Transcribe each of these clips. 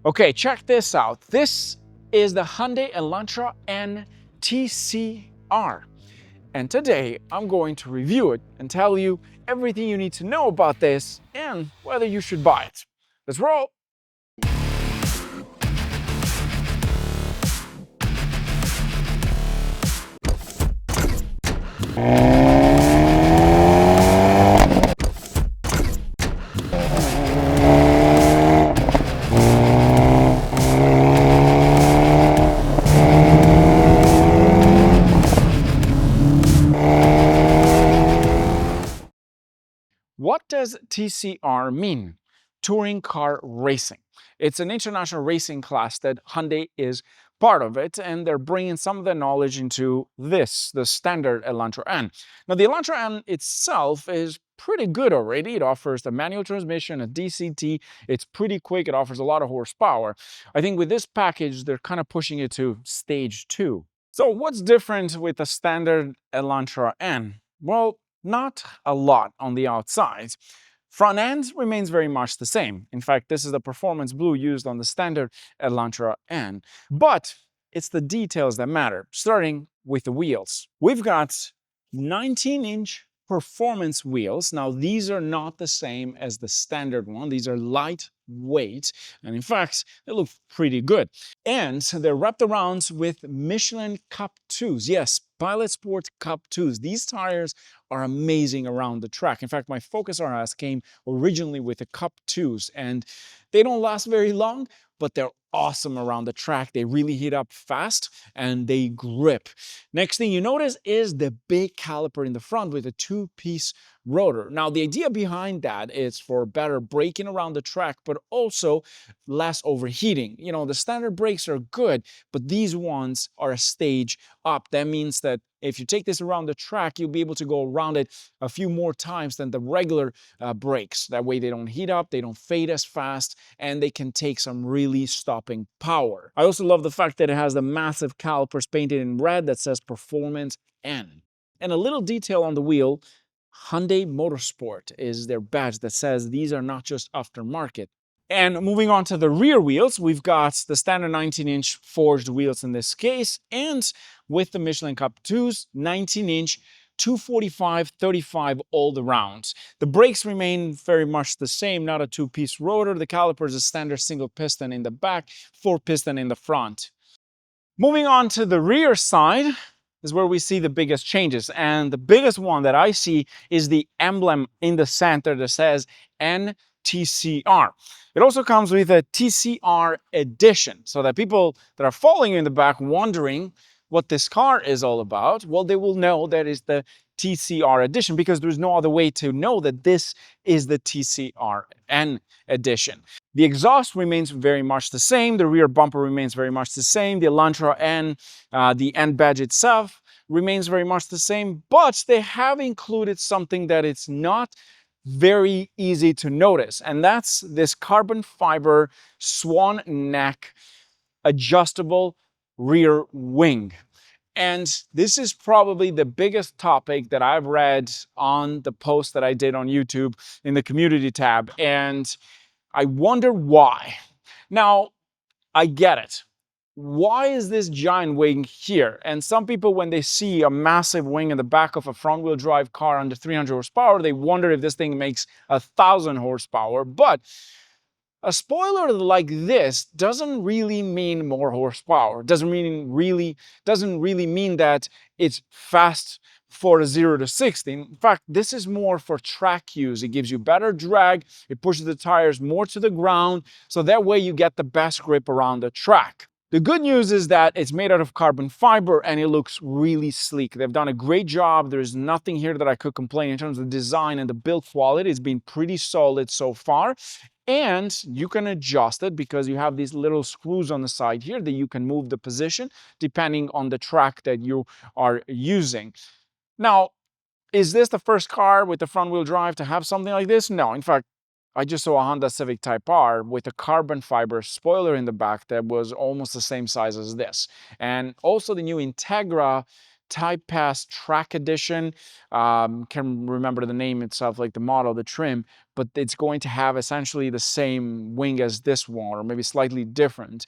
Okay, check this out. This is the Hyundai Elantra N TCR. And today I'm going to review it and tell you everything you need to know about this and whether you should buy it. Let's roll! What does TCR mean? Touring car racing. It's an international racing class that Hyundai is part of it, and they're bringing some of the knowledge into this, the standard Elantra N. Now, the Elantra N itself is pretty good already. It offers the manual transmission, a DCT. It's pretty quick. It offers a lot of horsepower. I think with this package, they're kind of pushing it to stage 2. So what's different with the standard Elantra N? Well, not a lot on the outside. Front end remains very much the same. In fact, this is the performance blue used on the standard Elantra N. But it's the details that matter, starting with the wheels. We've got 19-inch performance wheels. Now, these are not the same as the standard one. These are lightweight, and in fact, they look pretty good. And they're wrapped around with Michelin Cup 2s. Yes, Pilot Sport Cup 2s. These tires are amazing around the track. In fact, my Focus RS came originally with the Cup 2s, and they don't last very long, but they're awesome around the track. They really heat up fast and they grip. Next thing you notice is the big caliper in the front with a 2-piece rotor. Now, the idea behind that is for better braking around the track, but also less overheating. You know, the standard brakes are good, but these ones are a stage up. That means that if you take this around the track, you'll be able to go around it a few more times than the regular brakes. That way they don't heat up, they don't fade as fast, and they can take some really stopping power. I also love the fact that it has the massive calipers painted in red that says Performance N. And a little detail on the wheel, Hyundai Motorsport is their badge that says these are not just aftermarket. And moving on to the rear wheels, we've got the standard 19-inch forged wheels in this case, and with the Michelin Cup 2s, 19-inch 245/35 all around. The brakes remain very much the same, not a 2-piece rotor. The caliper is a standard single piston in the back, 4-piston in the front. Moving on to the rear side is where we see the biggest changes, and the biggest one that I see is the emblem in the center that says TCR. It also comes with a TCR edition, so that people that are following in the back wondering what this car is all about, well, they will know that is the TCR edition, because there's no other way to know that this is the TCRN edition. The exhaust remains very much the same. The rear bumper remains very much the same. The Elantra N, the N badge itself remains very much the same, but they have included something that it's not very easy to notice, and that's this carbon fiber swan neck adjustable rear wing. And this is probably the biggest topic that I've read on the post that I did on YouTube in the community tab, and I wonder why. Now, I get it. Why is this giant wing here? And some people, when they see a massive wing in the back of a front-wheel drive car under 300 horsepower, they wonder if this thing makes 1,000 horsepower. But a spoiler like this doesn't really mean more horsepower. Doesn't really mean that it's fast for a 0 to 60. In fact, this is more for track use. It gives you better drag. It pushes the tires more to the ground, so that way you get the best grip around the track. The good news is that it's made out of carbon fiber and it looks really sleek. They've done a great job. There's nothing here that I could complain in terms of design, and the build quality has been pretty solid so far. And you can adjust it because you have these little screws on the side here that you can move the position depending on the track that you are using. Now, is this the first car with the front-wheel drive to have something like this? No. In fact, I just saw a Honda Civic Type R with a carbon fiber spoiler in the back that was almost the same size as this. And also the new Integra Type Pass Track Edition. Can't remember the name itself, like the model, the trim, but it's going to have essentially the same wing as this one, or maybe slightly different.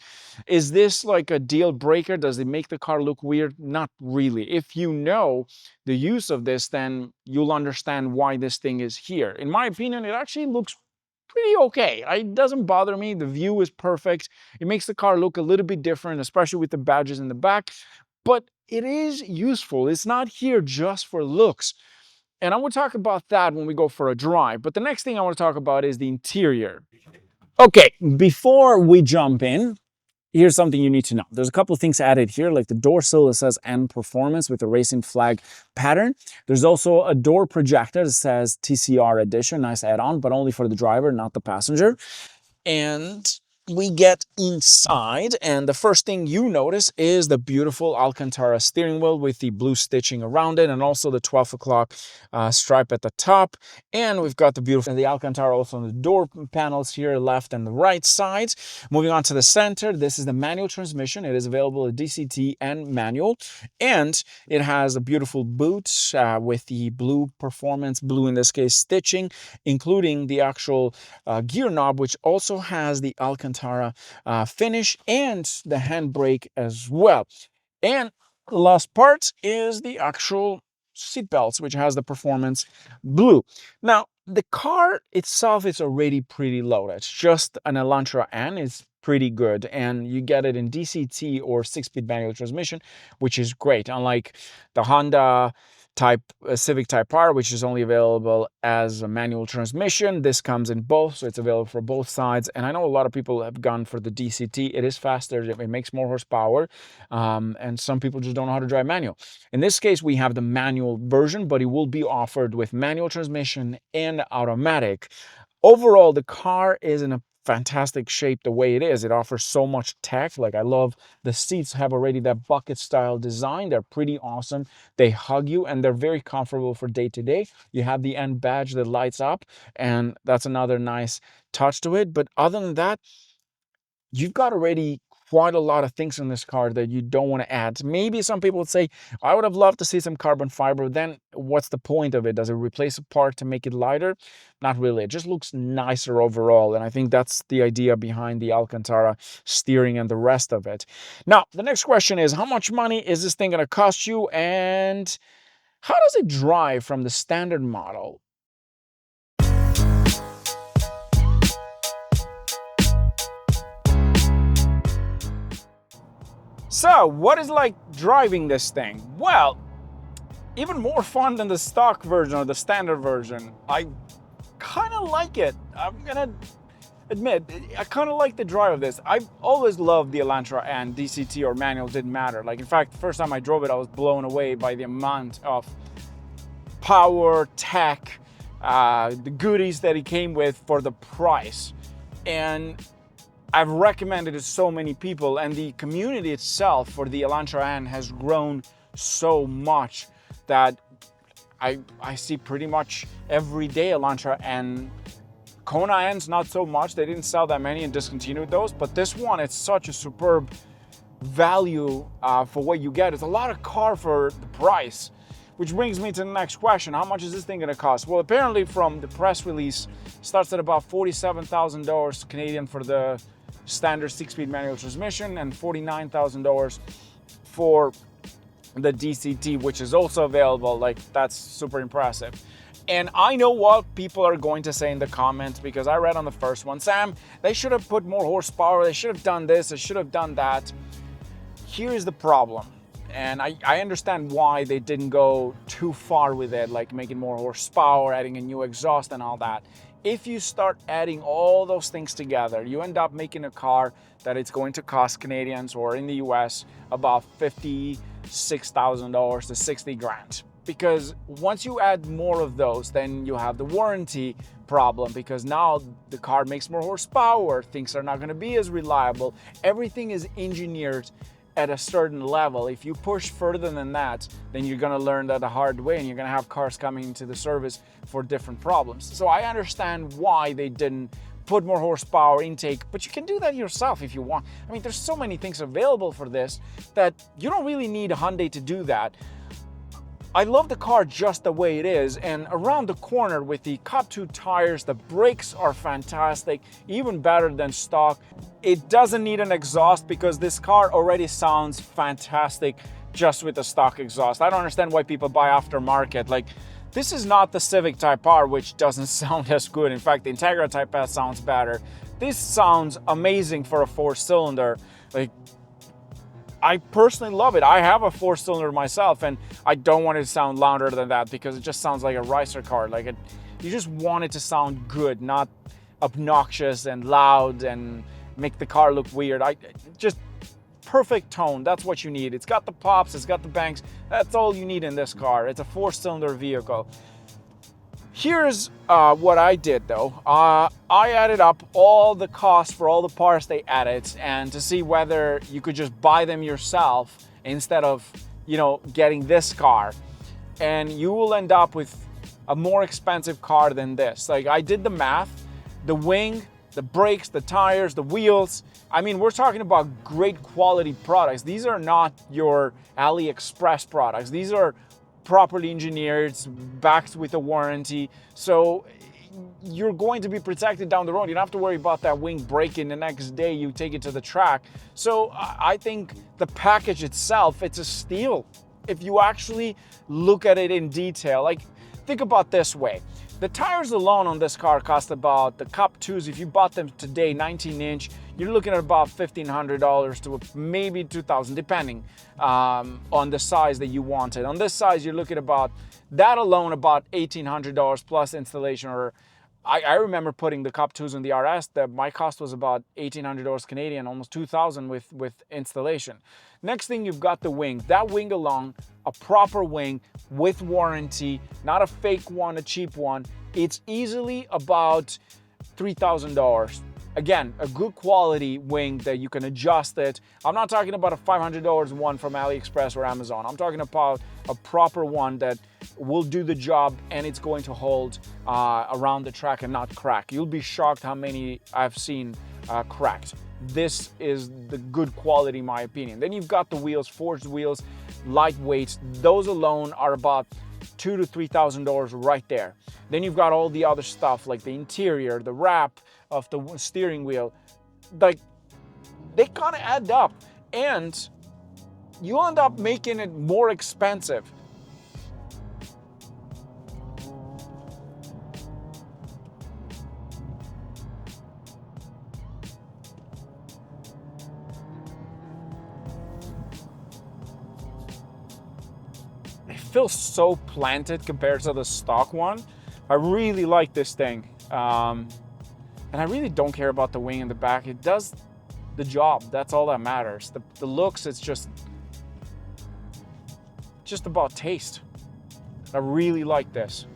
Is this like a deal breaker? Does it make the car look weird? Not really. If you know the use of this, then you'll understand why this thing is here. In my opinion, it actually looks pretty okay. It doesn't bother me. The view is perfect. It makes the car look a little bit different, especially with the badges in the back, but it is useful. It's not here just for looks. And I will talk about that when we go for a drive. But the next thing I want to talk about is the interior. Okay, before we jump in, here's something you need to know. There's a couple of things added here, like the door sill that says N Performance with the racing flag pattern. There's also a door projector that says TCR Edition, nice add-on, but only for the driver, not the passenger. And we get inside, and the first thing you notice is the beautiful Alcantara steering wheel with the blue stitching around it, and also the 12 o'clock stripe at the top. And we've got the beautiful Alcantara also on the door panels here, left and the right sides. Moving on to the center, this is the manual transmission. It is available at DCT and manual, and it has a beautiful boot with the blue performance, blue in this case, stitching, including the actual gear knob, which also has the Alcantara finish and the handbrake as well. And the last part is the actual seat belts, which has the performance blue. Now, the car itself is already pretty loaded. It's just an Elantra N is pretty good, and you get it in DCT or 6-speed manual transmission, which is great, unlike the Honda Civic Type R, which is only available as a manual transmission. This comes in both, so it's available for both sides. And I know a lot of people have gone for the DCT. It is faster, it makes more horsepower, and some people just don't know how to drive manual. In this case, we have the manual version, but it will be offered with manual transmission and automatic. Overall, the car is in a fantastic shape the way it is. It offers so much tech. Like, I love the seats have already that bucket style design. They're pretty awesome. They hug you, and they're very comfortable for day to day. You have the N badge that lights up, and that's another nice touch to it. But other than that, you've got already quite a lot of things in this car that you don't want to add. Maybe some people would say, I would have loved to see some carbon fiber. Then what's the point of it? Does it replace a part to make it lighter? Not really. It just looks nicer overall. And I think that's the idea behind the Alcantara steering and the rest of it. Now, the next question is, how much money is this thing going to cost you? And how does it drive from the standard model? So, what is like driving this thing? Well, even more fun than the stock version or the standard version. I kind of like it. I'm gonna admit, I kind of like the drive of this. I've always loved the Elantra, and DCT or manual didn't matter. Like, in fact, the first time I drove it, I was blown away by the amount of power, tech, the goodies that it came with for the price. And I've recommended it to so many people, and the community itself for the Elantra N has grown so much that I see pretty much every day Elantra N. Kona N's not so much. They didn't sell that many and discontinued those, but this one, it's such a superb value for what you get. It's a lot of car for the price. Which brings me to the next question. How much is this thing going to cost? Well, apparently from the press release, it starts at about $47,000 Canadian for the standard 6-speed manual transmission and $49,000 for the DCT, which is also available. Like, that's super impressive. And I know what people are going to say in the comments, because I read on the first one, Sam, they should have put more horsepower, they should have done this, they should have done that. Here's the problem. And I understand why they didn't go too far with it, like making more horsepower, adding a new exhaust and all that. If you start adding all those things together, you end up making a car that it's going to cost Canadians, or in the US, about $56,000 to 60 grand. Because once you add more of those, then you have the warranty problem, because now the car makes more horsepower, things are not going to be as reliable. Everything is engineered at a certain level. If you push further than that, then you're going to learn that the hard way, and you're going to have cars coming into the service for different problems. So I understand why they didn't put more horsepower intake, but you can do that yourself if you want. I mean, there's so many things available for this that you don't really need a Hyundai to do that. I love the car just the way it is, and around the corner with the Cup 2 tires, the brakes are fantastic, even better than stock. It doesn't need an exhaust because this car already sounds fantastic just with the stock exhaust. I don't understand why people buy aftermarket. Like, this is not the Civic Type R, which doesn't sound as good. In fact, the Integra Type S sounds better. This sounds amazing for a 4-cylinder. Like, I personally love it. I have a 4-cylinder myself, and I don't want it to sound louder than that because it just sounds like a racer car. Like, you just want it to sound good, not obnoxious and loud and make the car look weird. Just perfect tone. That's what you need. It's got the pops, it's got the bangs. That's all you need in this car. It's a 4-cylinder vehicle. Here's what I did though. I added up all the costs for all the parts they added, and to see whether you could just buy them yourself instead of, you know, getting this car. And you will end up with a more expensive car than this. Like, I did the math, the wing, the brakes, the tires, the wheels. I mean, we're talking about great quality products. These are not your AliExpress products. These are properly engineered, backed with a warranty. So you're going to be protected down the road. You don't have to worry about that wing breaking the next day you take it to the track. So I think the package itself, it's a steal. If you actually look at it in detail, like, think about this way. The tires alone on this car cost about, the Cup 2s, if you bought them today, 19-inch, you're looking at about $1,500 to maybe $2,000, depending on the size that you wanted. On this size, you're looking at about, that alone, about $1,800 plus installation. Or I remember putting the Cup 2s in the RS, that my cost was about $1,800 Canadian, almost $2,000 with installation. Next thing, you've got the wing. That wing alone, a proper wing with warranty, not a fake one, a cheap one. It's easily about $3,000. Again, a good quality wing that you can adjust it. I'm not talking about a $500 one from AliExpress or Amazon. I'm talking about a proper one that will do the job, and it's going to hold around the track and not crack. You'll be shocked how many I've seen cracked. This is the good quality, in my opinion. Then you've got the wheels, forged wheels, lightweight. Those alone are about $2,000 to $3,000 right there. Then you've got all the other stuff like the interior, the wrap of the steering wheel. Like, they kind of add up, and you end up making it more expensive. It feels so planted compared to the stock one. I really like this thing. And I really don't care about the wing in the back. It does the job. That's all that matters. The looks, it's just about taste. I really like this.